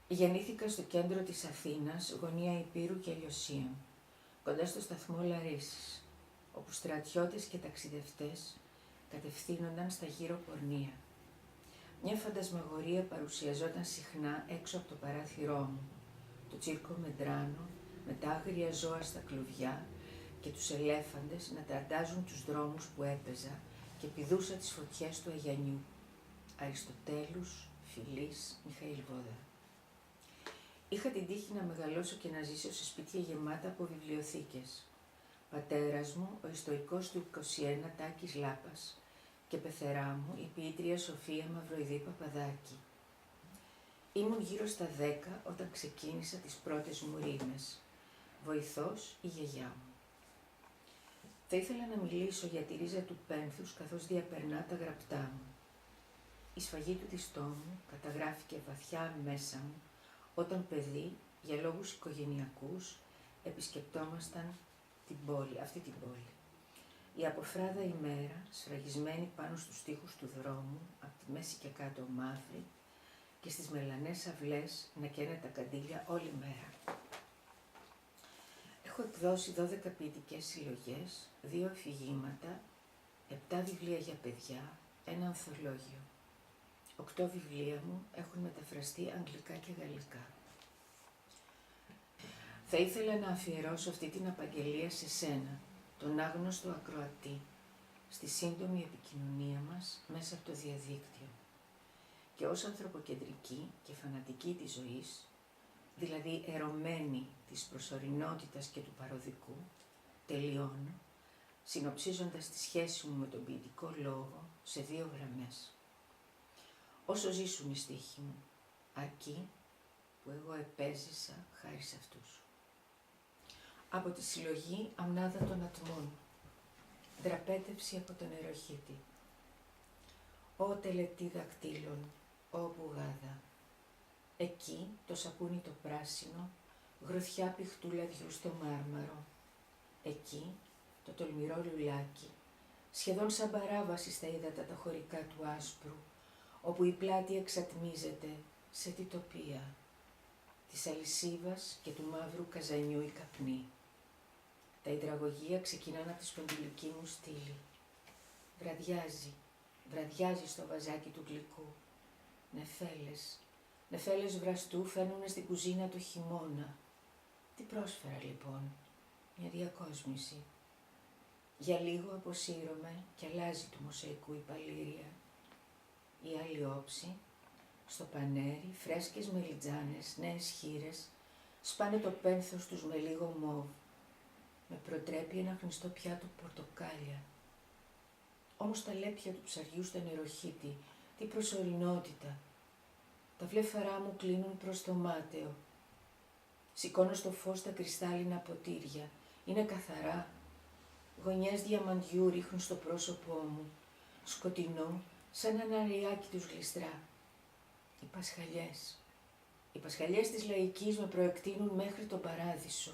Γεννήθηκα στο κέντρο της Αθήνας, γωνία Υπήρου και Λιωσίων, κοντά στο σταθμό Λαρίσης, όπου στρατιώτες και ταξιδευτές κατευθύνονταν στα γύρω πορνεία. Μια φαντασμαγορία παρουσιαζόταν συχνά έξω από το παράθυρό μου, το τσίρκο Μεντράνο με τα άγρια ζώα στα κλουβιά και τους ελέφαντες να ταραντάζουν τους δρόμους που έπαιζα και πηδούσα τις φωτιές του Αγιανιού. Αριστοτέλους, Φιλής, Μιχαήλ Βόδα. Είχα την τύχη να μεγαλώσω και να ζήσω σε σπίτια γεμάτα από βιβλιοθήκες. Πατέρας μου, ο ιστοικός του 21 Τάκης Λάπας και πεθερά μου, η ποιήτρια Σοφία Μαυροειδή Παπαδάκη. Ήμουν γύρω στα 10 όταν ξεκίνησα τις πρώτες μου ρήμες. Βοηθός η γιαγιά μου. Θα ήθελα να μιλήσω για τη ρίζα του πένθους καθώς διαπερνά τα γραπτά μου. Η σφαγή του της τόμου καταγράφηκε βαθιά μέσα μου όταν παιδί, για λόγους οικογενειακούς, επισκεπτόμασταν αυτή την πόλη. Η αποφράδα ημέρα, σφραγισμένη πάνω στους τοίχους του δρόμου, από τη μέση και κάτω μαύρη, και στις μελανές αυλές να καίνε τα καντήλια όλη μέρα. Έχω εκδώσει 12 ποιητικές συλλογές, 2 αφηγήματα, 7 βιβλία για παιδιά, 1 ανθολόγιο. 8 βιβλία μου έχουν μεταφραστεί αγγλικά και γαλλικά. Θα ήθελα να αφιερώσω αυτή την απαγγελία σε σένα, τον άγνωστο ακροατή, στη σύντομη επικοινωνία μας μέσα από το διαδίκτυο. Και ως ανθρωποκεντρική και φανατική της ζωής, δηλαδή ερωμένη της προσωρινότητας και του παροδικού, τελειώνω, συνοψίζοντας τη σχέση μου με τον ποιητικό λόγο σε 2 γραμμές. Όσο ζήσουν οι στίχοι μου, αρκεί που εγώ επέζησα χάρη σε αυτούς. Από τη συλλογή Αμνάδα των Ατμών, δραπέτευση από τον εροχήτη. Ω τελετή δακτύλων, ω πουγάδα, εκεί το σαπούνι το πράσινο, γροθιά πηχτού λαδιού στο μάρμαρο, εκεί το τολμηρό λουλάκι, σχεδόν σαν παράβαση στα ύδατα τα χωρικά του άσπρου, όπου η πλάτη εξατμίζεται σε τι τοπία, της αλυσίβας και του μαύρου καζανιού η καπνή. Τα υδραγωγεία ξεκινάνε από τη σπονδυλική μου στήλη. Βραδιάζει στο βαζάκι του γλυκού. Νεφέλες βραστού φαίνουνε στην κουζίνα το χειμώνα. Τι πρόσφερα λοιπόν, μια διακόσμηση. Για λίγο αποσύρωμαι και αλλάζει του μοσαϊκού η παλήρια. Η άλλη όψη, στο πανέρι, φρέσκες μελιτζάνες, νέες χήρες, σπάνε το πένθος τους με λίγο μόβ. Με προτρέπει ένα χνιστό πιάτο πορτοκάλια. Όμως τα λέπια του ψαριού στο νεροχύτη, τι προσωρινότητα. Τα βλέφαρά μου κλείνουν προς το μάταιο. Σηκώνω στο φως τα κρυστάλλινα ποτήρια. Είναι καθαρά. Γωνιές διαμαντιού ρίχνουν στο πρόσωπό μου. Σκοτεινό, σαν ένα αριάκι τους γλιστρά. Οι πασχαλιές της λαϊκής με προεκτείνουν μέχρι τον παράδεισο.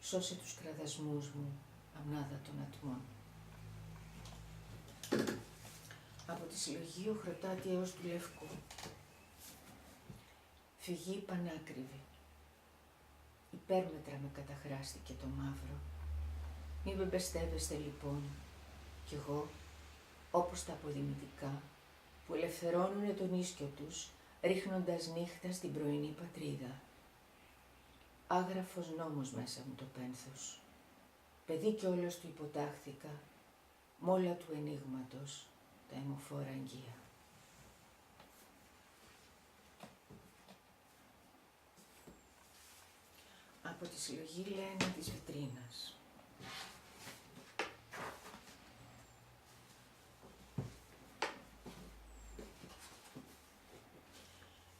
Σώσε τους κραδασμούς μου, Αμνάδα των Ατμών. Από τη συλλογή Ο Χροτάτη έως του Λευκού. Φυγή πανάκριβη. Υπέρμετρα με καταχράστηκε το μαύρο. Μη μπεμπεστεύεστε λοιπόν, κι εγώ, όπως τα αποδημητικά, που ελευθερώνουνε τον ίσκιο τους, ρίχνοντας νύχτα στην πρωινή πατρίδα. Άγραφος νόμος μέσα μου το πένθος. Παιδί κιόλας του υποτάχθηκα, μ' όλα του ενίγματος τα αιμοφόρα αγγεία. Από τη συλλογή Λένα της Βιτρίνας.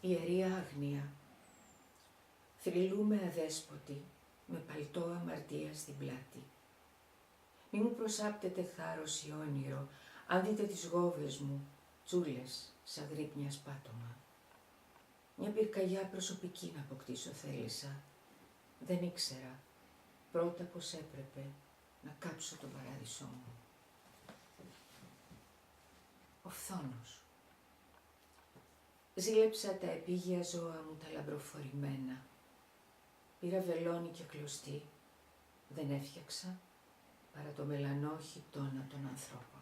Ιερία Αγνία. Θρυλούμε αδέσποτη, με παλτό αμαρτία στην πλάτη. Μη μου προσάπτετε θάρρος ή όνειρο, αν δείτε τις γόβες μου, τσούλες, σαν γρύπνια σπάτωμα. Μια πυρκαγιά προσωπική να αποκτήσω θέλησα. Δεν ήξερα πρώτα πως έπρεπε να κάψω τον παράδεισό μου. Ο φθόνος. Ζήλεψα τα επίγεια ζώα μου τα λαμπροφορημένα. Πήρα βελόνι και κλωστή, δεν έφτιαξα παρά το μελανό χιτώνα των ανθρώπων.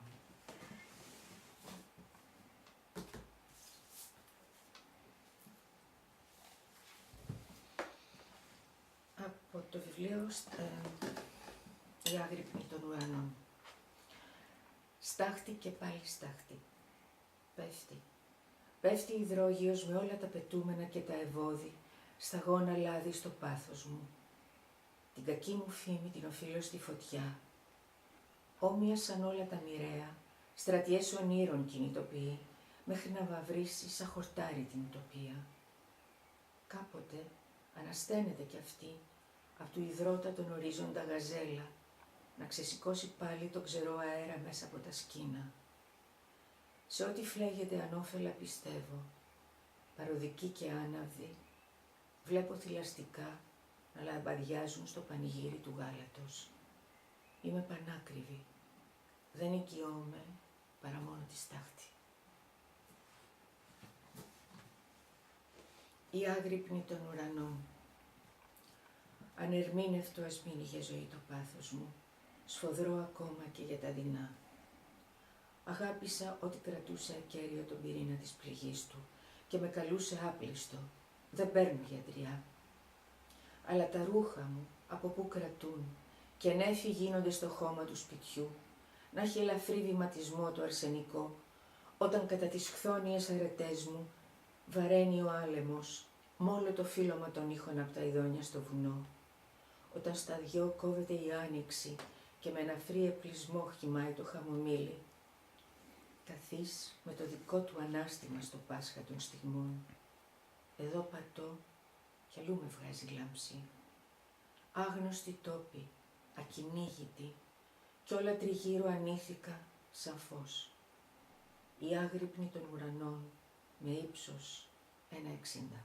Από το βιβλίο «Η άγρυπνη των ουρανών». Στάχτη και πάλι στάχτη. Πέφτει. Πέφτει υδρόγειος με όλα τα πετούμενα και τα ευώδη, σταγόνα λάδι στο πάθος μου. Την κακή μου φήμη την οφείλω στη φωτιά. Όμοια σαν όλα τα μοιραία, στρατιές ονείρων κινητοποιεί, μέχρι να βαβρίσει σαν χορτάρι την ουτοπία. Κάποτε ανασταίνεται κι αυτή, απ' του υδρότατον ορίζοντα γαζέλα, να ξεσηκώσει πάλι το ξερό αέρα μέσα από τα σκήνα. Σε ό,τι φλέγεται ανώφελα πιστεύω, παροδική και άναυδη, βλέπω θηλαστικά να λαμπαδιάζουν στο πανηγύρι του γάλατος. Είμαι πανάκριβη, δεν οικειώμαι παρά μόνο τη στάχτη. Η άγρυπνη των ουρανών. Ανερμήνευτο ας μείνει για ζωή το πάθος μου, σφοδρό ακόμα και για τα δεινά. Αγάπησα ό,τι κρατούσε ακέραιο τον πυρήνα της πληγής του και με καλούσε άπλιστο, δεν παίρνω γιατριά. Αλλά τα ρούχα μου από πού κρατούν και νέφοι γίνονται στο χώμα του σπιτιού, να έχει ελαφρύ βηματισμό το αρσενικό, όταν κατά τις χθόνιες αρετές μου βαραίνει ο άλεμος, μόλο το φύλλωμα των ήχων απ' τα ειδόνια στο βουνό, όταν στα δυο κόβεται η άνοιξη και με ένα φρύ επλισμό χυμάει το χαμομήλι, καθής με το δικό του ανάστημα στο Πάσχα των στιγμών. Εδώ πατώ κι αλλού με βγάζει λάμψη. Άγνωστη τόπη, ακυνήγητη, κι όλα τριγύρω ανήθικα σαν φως. Η άγρυπνη των ουρανών με ύψος 1,60.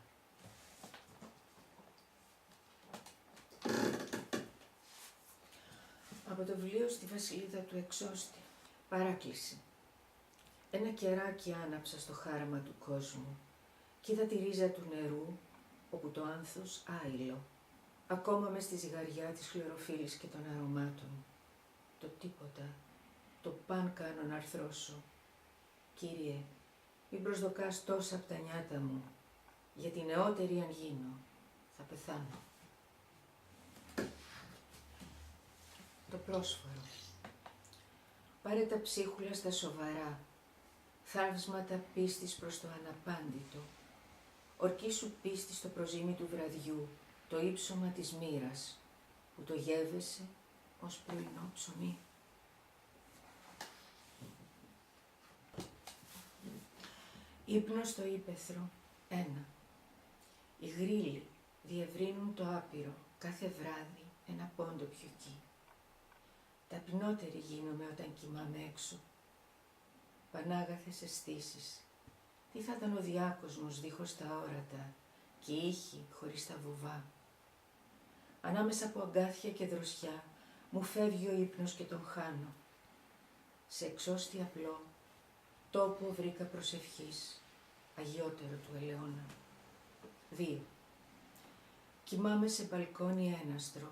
Από το βιβλίο «Στη Βασιλίδα του Εξώστη». Παράκληση. Ένα κεράκι άναψα στο χάραμα του κόσμου κι είδα τη ρίζα του νερού, όπου το άνθος άειλο, ακόμα μες στη ζυγαριά της χλωροφύλλης και των αρωμάτων. Το τίποτα, το παν κάνω να αρθρώσω. Κύριε, μην προσδοκάς τόσα απ' τα νιάτα μου, γιατί νεότερη αν γίνω, θα πεθάνω. Το πρόσφορο. Πάρε τα ψίχουλα στα σοβαρά, θαύσματα πίστης προς το αναπάντητο. Ορκίσου πίστη στο προζύμι του βραδιού, το ύψωμα της μοίρας, που το γεύεσαι ως πρωινό ψωμί. Ύπνος στο ύπαιθρο 1. Οι γρύλοι διευρύνουν το άπειρο, κάθε βράδυ ένα πόντο πιο εκεί. Ταπεινότερη γίνομαι όταν κοιμάμαι έξω. Πανάγαθες αισθήσεις. Τι θα ήταν ο διάκοσμος δίχως τα όρατα και οι ήχοι χωρίς τα βουβά. Ανάμεσα από αγκάθια και δροσιά μου φεύγει ο ύπνος και τον χάνω. Σε εξώστη απλό τόπο βρήκα προσευχής, αγιότερο του ελαιώνα. 2. Κοιμάμαι σε μπαλκόνι έναστρο.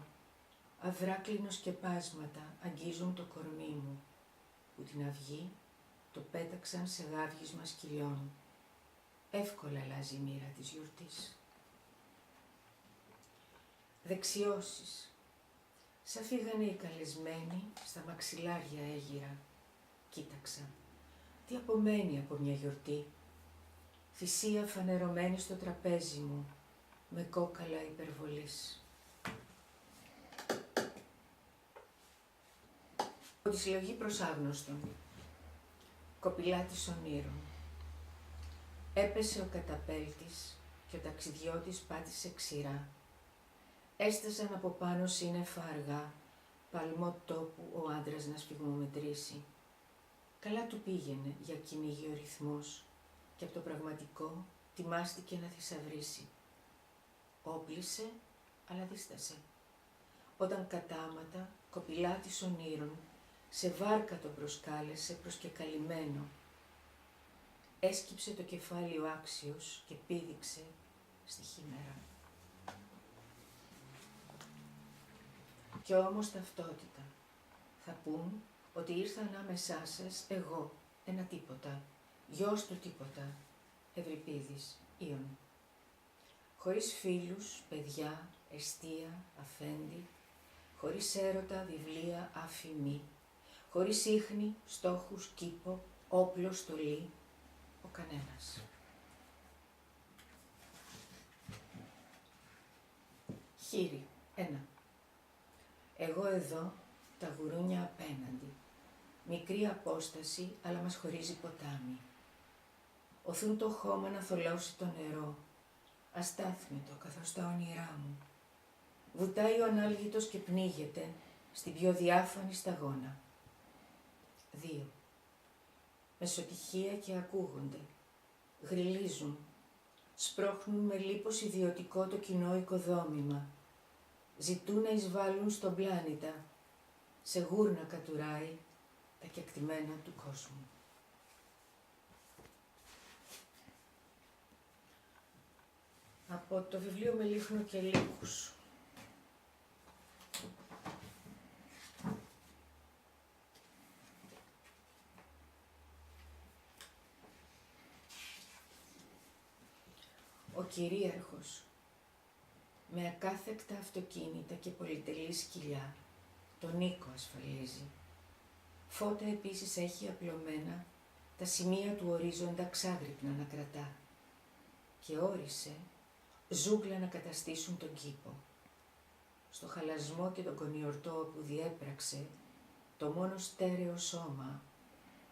Αυράκλινο σκεπάσματα αγγίζουν το κορμί μου, που την αυγή το πέταξαν σε γάβγισμα σκυλιών. Εύκολα αλλάζει η μοίρα της γιορτής. Δεξιώσεις. Σαν φύγανε οι καλεσμένοι, στα μαξιλάρια έγιρα. Κοίταξα. Τι απομένει από μια γιορτή. Θυσία φανερωμένη στο τραπέζι μου, με κόκαλα υπερβολής. Από τη συλλογή προς άγνωστον. Κοπηλάτης ονείρων. Έπεσε ο καταπέλτης και ο ταξιδιώτης πάτησε ξηρά. Έστασαν από πάνω σύννεφα αργά, παλμό τόπου ο άντρας να σφιγμομετρήσει. Καλά του πήγαινε για κυνήγει ο ρυθμός και από το πραγματικό τιμάστηκε να θησαυρίσει. Όπλησε, αλλά δίστασε. Όταν κατάματα, κοπηλάτης ονείρων, σε βάρκα τον προσκάλεσε προσκεκαλυμμένο. έσκυψε το κεφάλι ο άξιος και πήδηξε στη χήμερα. Κι όμως ταυτότητα. Θα πούν ότι ήρθα ανάμεσά σας εγώ, ένα τίποτα, γιος του τίποτα, Ευρυπίδης, Ιων. Χωρίς φίλους, παιδιά, εστία, αφέντη, χωρίς έρωτα, βιβλία, αφημί, χωρίς ίχνη, στόχους, κήπο, όπλο, στολή, ο κανένας. Χείρι, 1. Εγώ εδώ, τα γουρούνια απέναντι. Μικρή απόσταση, αλλά μας χωρίζει ποτάμι. Οθούν το χώμα να θολώσει το νερό, αστάθμητο καθώς τα όνειρά μου. Βουτάει ο ανάλγητος και πνίγεται στην πιο διάφανη σταγόνα. 2. Μεσοτυχία και ακούγονται. Γρυλίζουν. Σπρώχνουν με λίπος ιδιωτικό το κοινό οικοδόμημα. Ζητούν να εισβάλλουν στον πλάνητα. Σε γούρνα κατουράει τα κεκτημένα του κόσμου. Από το βιβλίο με Λίχνο και Λύκους. Ο κυρίαρχος, με ακάθεκτα αυτοκίνητα και πολυτελή σκυλιά, τον οίκο ασφαλίζει. Φώτα επίσης έχει απλωμένα τα σημεία του ορίζοντα ξάγρυπνα να κρατά και όρισε ζούγκλα να καταστήσουν τον κήπο. Στο χαλασμό και τον κονιορτό που διέπραξε το μόνο στέρεο σώμα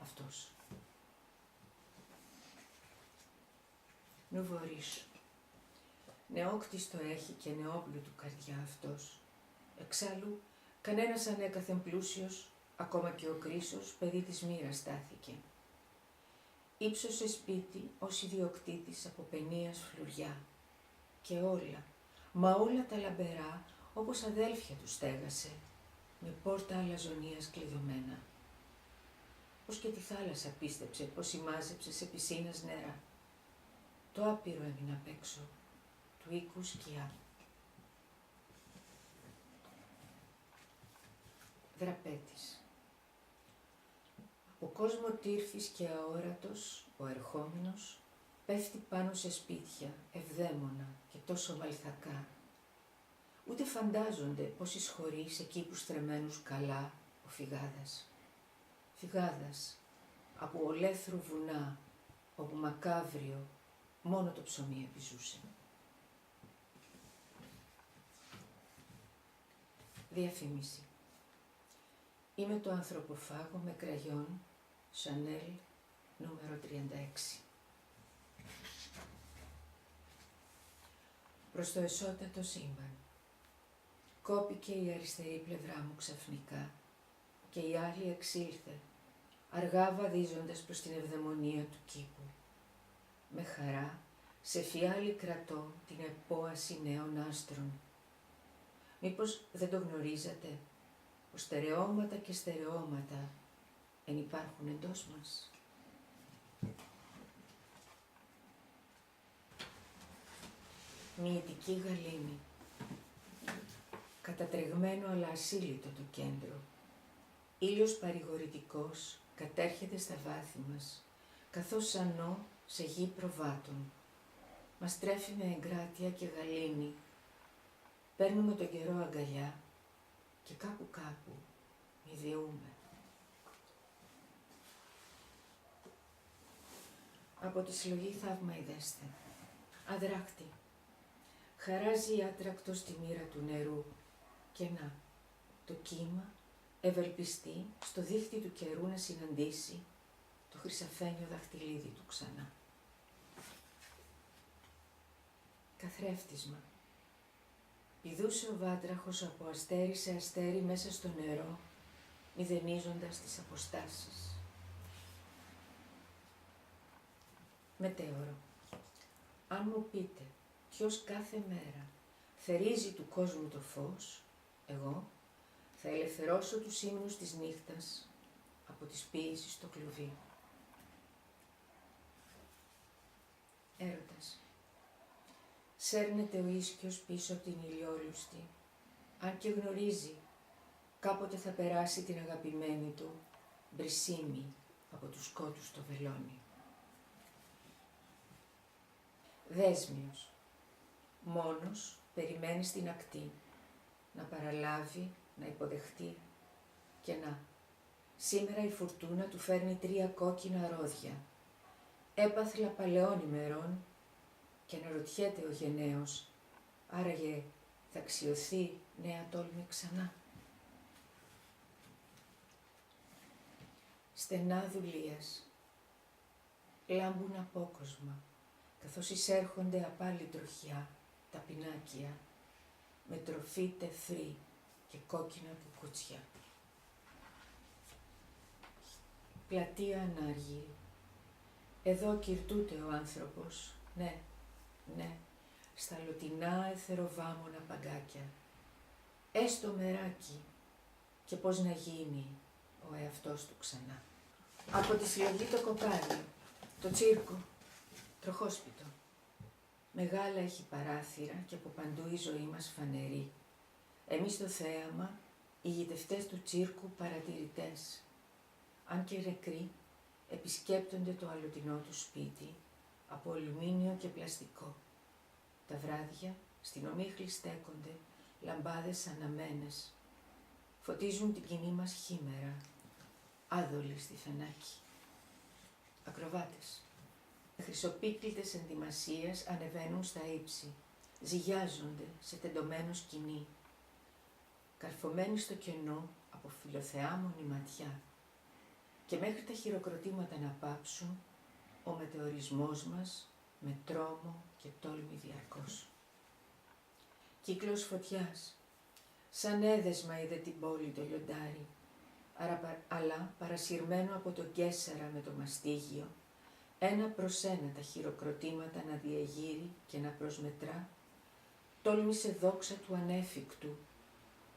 αυτός. Νουβορίσου. Νεόκτιστο έχει και νεόπλουτου καρδιά αυτός. Εξάλλου, κανένας ανέκαθεν πλούσιος, ακόμα και ο Κρίσος, παιδί της μοίρας στάθηκε. Ήψωσε σπίτι ως ιδιοκτήτης από παινίας φλουριά. Και όλα, μα όλα τα λαμπερά, όπως αδέλφια του στέγασε, με πόρτα αλαζονίας κλειδωμένα. Ως και τη θάλασσα πίστεψε πως ημάζεψε σε πισίνας νερά. Το άπειρο έμεινε απ' έξω, του οίκου σκιά. Δραπέτης. Ο κόσμο τύρφης και αόρατος, ο ερχόμενος, πέφτει πάνω σε σπίτια, ευδαίμονα και τόσο μαλθακά. Ούτε φαντάζονται πως εισχωρεί σε κήπους θρεμμένους καλά ο φυγάδας. Φυγάδας από ολέθρου βουνά, όπου μακάβριο μόνο το ψωμί επιζούσε. Διαφήμιση. Είμαι το ανθρωποφάγο με κραγιόν, Chanel, νούμερο 36. Προς το εσώτατο σύμπαν. Κόπηκε η αριστερή πλευρά μου ξαφνικά και η άλλη εξήλθε, αργά βαδίζοντας προς την ευδαιμονία του κήπου. Με χαρά, σε φιάλι κρατώ την επόαση νέων άστρων. Μήπως δεν το γνωρίζατε, πως στερεώματα και στερεώματα εν υπάρχουν εντός μας. Μυητική γαλήνη. Κατατρεγμένο αλλά ασύλλητο το κέντρο. Ήλιος παρηγορητικός κατέρχεται στα βάθη μας, καθώς σανώ σε γη προβάτων. Μας τρέφει με εγκράτεια και γαλήνη. Παίρνουμε τον καιρό αγκαλιά και κάπου ιδιούμε. Από τη συλλογή Θαύμα Ιδέστε. Αδράκτη. Χαράζει άτρακτο στη μοίρα του νερού και να, το κύμα ευελπιστεί στο δίχτυ του καιρού να συναντήσει το χρυσαφένιο δαχτυλίδι του ξανά. Καθρέφτισμα. Πηδούσε ο βάτραχος από αστέρι σε αστέρι μέσα στο νερό, μηδενίζοντας τις αποστάσεις. Μετέωρο. Αν μου πείτε ποιος κάθε μέρα θερίζει του κόσμου το φως, εγώ θα ελευθερώσω τους ύμνους της νύχτας από τις ποίησεις στο κλουβί. Έρωτας. Σέρνεται ο ίσκιος πίσω από την ηλιόλουστη, αν και γνωρίζει κάποτε θα περάσει την αγαπημένη του μπρισίμη από τους κότους στο βελόνι. Δέσμιος. Μόνος περιμένει στην ακτή να παραλάβει, να υποδεχτεί και να. Σήμερα η φουρτούνα του φέρνει 3 κόκκινα ρόδια, έπαθλα παλαιών ημερών, και αναρωτιέται ο γενναίος, άραγε θα αξιωθεί νέα τόλμη ξανά. Στενά δουλείας, λάμπουν απόκοσμα, καθώς εισέρχονται απ' άλλη τροχιά τα πινάκια, με τροφή τεφρή και κόκκινα κουκούτσια. Πλατεία ανάργυρη. Εδώ κυρτούται ο άνθρωπος, ναι, στα λωτινά εθεροβάμωνα παγκάκια. Έστω μεράκι και πώς να γίνει ο εαυτός του ξανά. Από τη συλλογή το κοκάλι, το τσίρκο, τροχόσπιτο. Μεγάλα έχει παράθυρα και από παντού η ζωή μας φανερή. Εμείς στο θέαμα, οι γητευτές του τσίρκου παρατηρητές. Αν και νεκροί, επισκέπτονται το αλλοτινό του σπίτι, από αλουμίνιο και πλαστικό. Τα βράδια στην ομίχλη στέκονται λαμπάδες αναμένες. Φωτίζουν την κοινή μας χήμερα, άδολοι στη φενάκι. Ακροβάτες. Χρυσοπίκλητες ενδυμασίες ανεβαίνουν στα ύψη, ζυγιάζονται σε τεντωμένο σκηνή. Καρφωμένοι στο κενό από φιλοθεάμονη ματιά. Και μέχρι τα χειροκροτήματα να πάψουν, ο μετεωρισμός μας με τρόμο και τόλμη διαρκώς. Κύκλος φωτιάς, σαν έδεσμα είδε την πόλη το λιοντάρι, αλλά παρασυρμένο από το Καίσαρα με το μαστίγιο, ένα προς ένα τα χειροκροτήματα να διεγείρει και να προσμετρά, τόλμησε δόξα του ανέφικτου,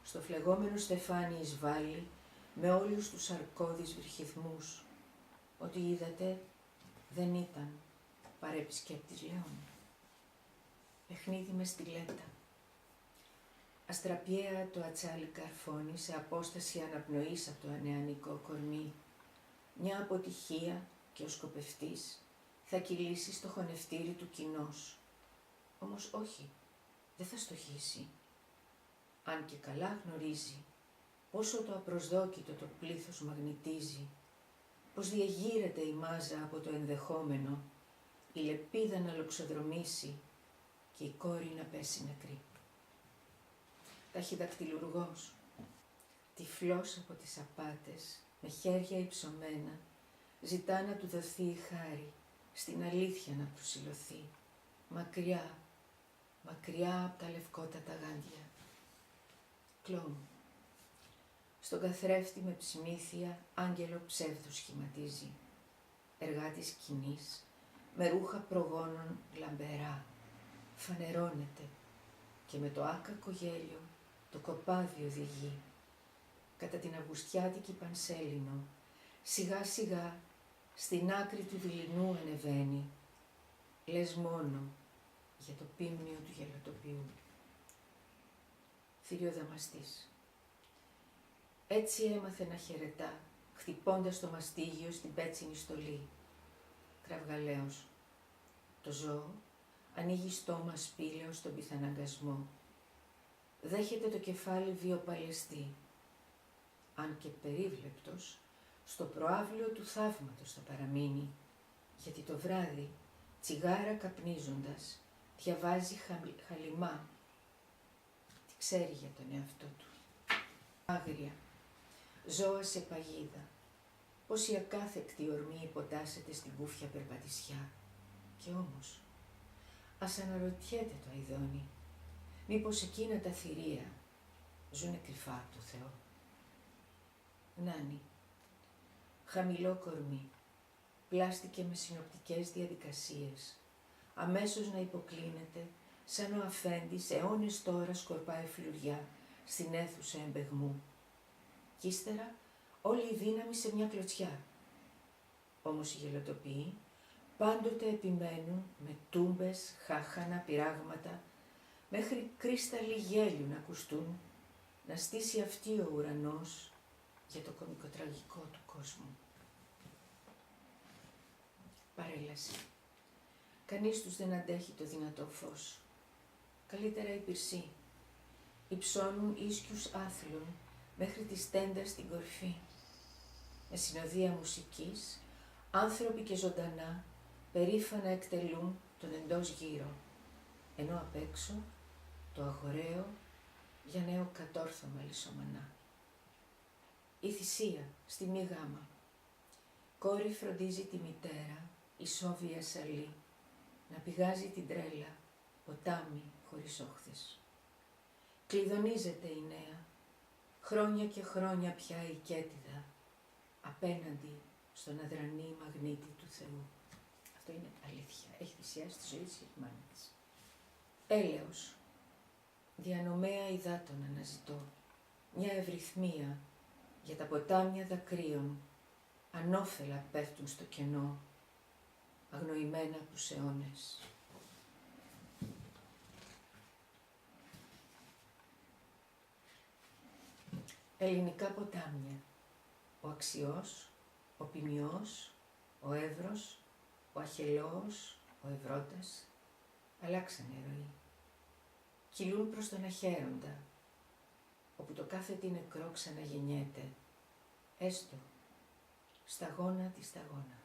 στο φλεγόμενο στεφάνι εισβάλλει με όλους τους αρκώδεις βρυχυθμούς, ότι είδατε δεν ήταν παρεπισκέπτης Λέων. Παιχνίδι με στιλέτα. Αστραπιαία το ατσάλι καρφώνει σε απόσταση αναπνοής από το ανεανικό κορμί. Μια αποτυχία και ο σκοπευτής θα κυλήσει στο χωνευτήρι του κοινός. Όμως όχι, δεν θα στοχίσει. Αν και καλά γνωρίζει πόσο το απροσδόκητο το πλήθος μαγνητίζει, πως διεγείρεται η μάζα από το ενδεχόμενο, η λεπίδα να λοξοδρομήσει και η κόρη να πέσει νεκρή. Ταχυδακτυλουργός, τυφλός από τις απάτες, με χέρια υψωμένα, ζητά να του δοθεί η χάρη, στην αλήθεια να προσιλωθεί, μακριά, μακριά από τα λευκότατα γάντια. Κλόουν. Στον καθρέφτη με ψημίθια άγγελο ψεύδου σχηματίζει. Εργάτης σκηνής, με ρούχα προγόνων λαμπερά, φανερώνεται και με το άκακο γέλιο το κοπάδι οδηγεί. Κατά την αυγουστιάτικη Πανσέλινο, σιγά σιγά στην άκρη του δειλινού ανεβαίνει, λες μόνο για το πίμνιο του γελοτοποιού. Θηριοδαμαστής. Έτσι έμαθε να χαιρετά, χτυπώντας το μαστίγιο στην πέτσινη στολή. Κραυγαλαίος. Το ζώο ανοίγει στόμα σπήλαιο στον πιθαναγκασμό. Δέχεται το κεφάλι βιοπαλαιστή. Αν και περίβλεπτος, στο προαύλιο του θαύματος θα παραμείνει, γιατί το βράδυ, τσιγάρα καπνίζοντας, διαβάζει χαλιμά. Τι ξέρει για τον εαυτό του. Άγρια. Ζώα σε παγίδα. Πώς η ακάθεκτη ορμή υποτάσσεται στην κούφια περπατησιά. Και όμως, ας αναρωτιέται το αηδόνι, μήπως εκείνα τα θηρία ζουνε κρυφά από το Θεό. Νάνη. Χαμηλό κορμί. Πλάστηκε με συνοπτικές διαδικασίες. Αμέσως να υποκλίνεται, σαν ο αφέντης αιώνες τώρα σκορπάει φλουριά στην αίθουσα εμπεγμού. Κι ύστερα όλη η δύναμη σε μια κλωτσιά. Όμως οι γελοτοποιοί πάντοτε επιμένουν με τούμπες, χάχανα, πυράγματα, μέχρι κρίσταλοι γέλιου να ακουστούν, να στήσει αυτή ο ουρανός για το κωμικοτραγικό του κόσμου. Παρέλαση. Κανείς τους δεν αντέχει το δυνατό φως. Καλύτερα οι πυρσοί. Υψώνουν ίσκιους άθλων μέχρι τη στέντα στην κορφή. Με συνοδεία μουσικής, άνθρωποι και ζωντανά περήφανα εκτελούν τον εντός γύρο, ενώ απ' έξω το αγοραίο για νέο κατόρθωμα λησομανά. Η θυσία στη μη γάμα. Κόρη φροντίζει τη μητέρα, η σόβια σαλή, να πηγάζει την τρέλα, ποτάμι χωρίς όχθες. Κλειδονίζεται η νέα, χρόνια και χρόνια πια η κέτιδα, απέναντι στον αδρανή μαγνήτη του Θεού. Αυτό είναι αλήθεια. Έχει θυσιάσει τη ζωή της και τη μάνα της. Έλεος. Διανομέα υδάτων αναζητώ. Μια ευρυθμία για τα ποτάμια δακρύων. Ανώφελα πέφτουν στο κενό, αγνοημένα από τους αιώνες. Ελληνικά ποτάμια. Ο Αξιός, ο Ποιμιός, ο Εύρος, ο Αχελώος, ο Ευρώτας, αλλάξανε ροή. Κυλούν προς τον Αχέροντα, όπου το κάθε τι νεκρό ξαναγεννιέται, έστω σταγόνα τη σταγόνα.